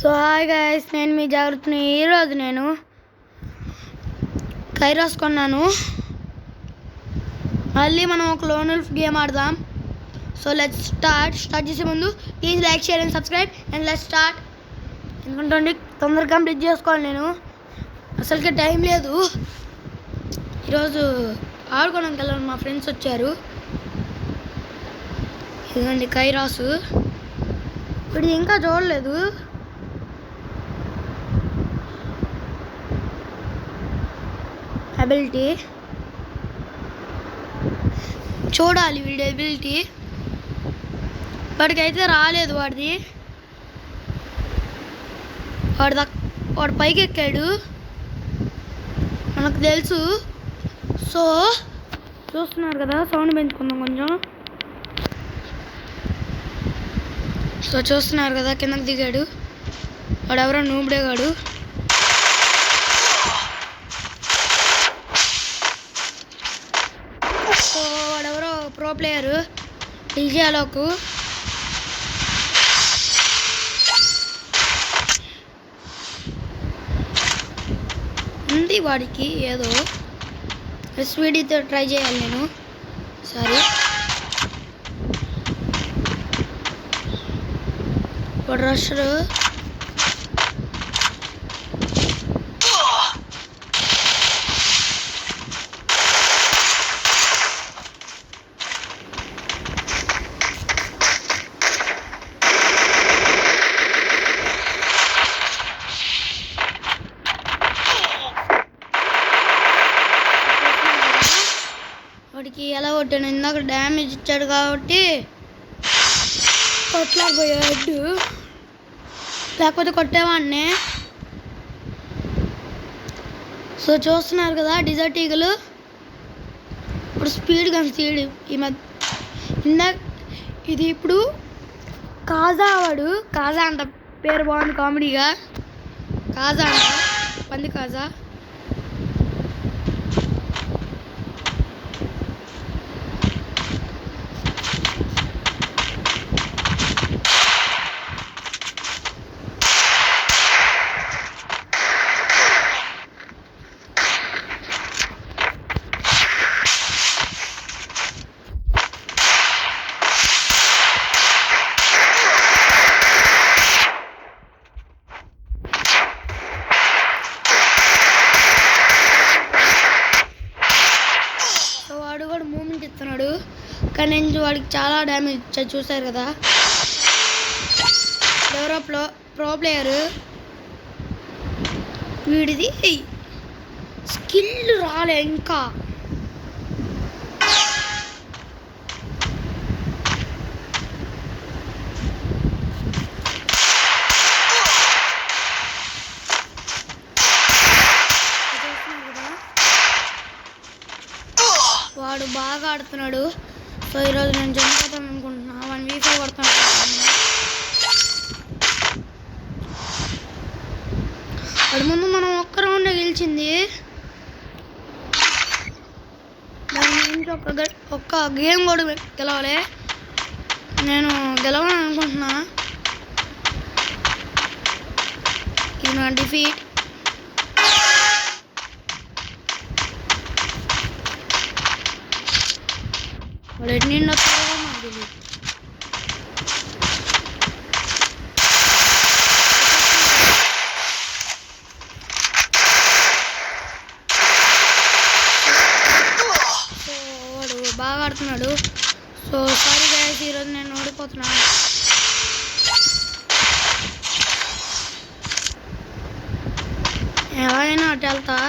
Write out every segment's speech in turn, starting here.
So hi guys, నేను మీ జాగ్రత్తని. ఈరోజు నేను కైరాస్ కొన్నాను. మళ్ళీ మనం ఒక లోన్ ఉల్ఫ్ గేమ్ ఆడదాం. సో లెట్స్ స్టార్ట్ చేసే ముందు please like, share and subscribe and let's start. ఎందుకంటే తొందరగా కంప్లీట్ చేసుకోవాలి. నేను అసలుకే టైం లేదు. ఈరోజు ఆడుకోవడానికి వెళ్ళాను, మా ఫ్రెండ్స్ వచ్చారు. ఇదండి కైరాసు. ఇప్పుడు ఇంకా చూడలేదు. అబిలిటీ చూడాలి, వీడి అబిలిటీ. వాడికైతే రాలేదు. వాడు పైకి ఎక్కాడు, మనకు తెలుసు. సో చూస్తున్నారు కదా, సౌండ్ పెంచుకుందాం కొంచెం. సో చూస్తున్నారు కదా, కిందకి దిగాడు. వాడెవరో నూబడేగాడు. సో వాడెవరో ప్రో ప్లేయరు, డీజేలోకు. ఉంది వాడికి ఏదో. ఎస్వీడీతో ట్రై చేయాలి నేను. సారీ, వాడు రషరు. వాడికి ఎలా కొట్టాను, ఇందాక డ్యామేజ్ ఇచ్చాడు కాబట్టి కొట్టలేకపోయాడు, లేకపోతే కొట్టేవాడిని. సో చూస్తున్నారు కదా, డిజర్ట్ ఈగలు. ఇప్పుడు స్పీడ్ కన్సీడ్ ఈ మధ్య. ఇది ఇప్పుడు కాజా. వాడు కాజా అంట, పేరు బాగుంది కామెడీగా. కాజా అంట, పంది కాజా. మూమెంట్ ఇస్తున్నాడు, కానీ నేను వాడికి చాలా డ్యామేజ్ ఇచ్చాడు. చూసారు కదా, ఎవరో ప్రో ప్లేయరు. వీడిది స్కిల్ రాలే ఇంకా. వాడు బాగా ఆడుతున్నాడు. సో ఈరోజు నేను చనిపోతాను అనుకుంటున్నా. 1v5 కొడుతున్నాను. వాడి ముందు మనం ఒక్క రౌండ్ గెలిచింది. దాని నుంచి ఒక్క గేమ్ కూడా గెలవాలి. నేను గెలవాలని అనుకుంటున్నా. ఇది నా డిఫీట్. నిన్న వాడు బాగా ఆడుతున్నాడు. సో సారీ గైస్, ఈరోజు నేను ఓడిపోతున్నా. ఎలాగైనా అటు వెళ్తా.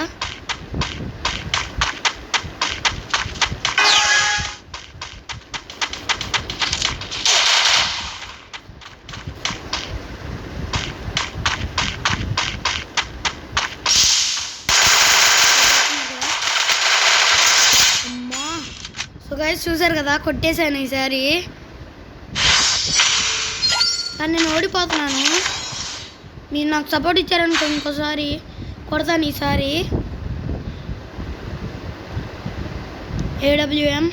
సో గైస్ చూసారు కదా, కొట్టేశాను ఈసారి. కానీ నేను ఓడిపోతున్నాను. మీరు నాకు సపోర్ట్ ఇచ్చారనుకో, ఇంకోసారి కొడతాను. ఈసారి AWM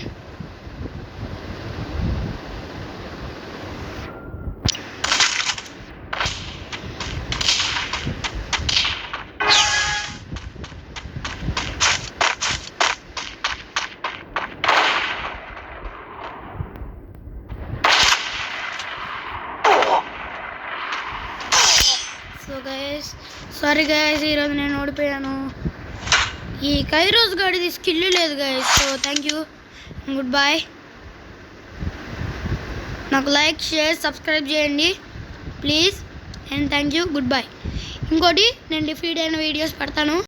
గైస్, ఈరోజు నేను ఓడిపోయాను. ఈ కైరోస్ గాడిది స్కిల్ లేదు guys. So thank you, goodbye. నాకు లైక్, షేర్, సబ్స్క్రైబ్ చేయండి please, and thank you, goodbye. ఇంకోటి, నేను డిఫీట్ అయిన వీడియోస్ పెడతాను.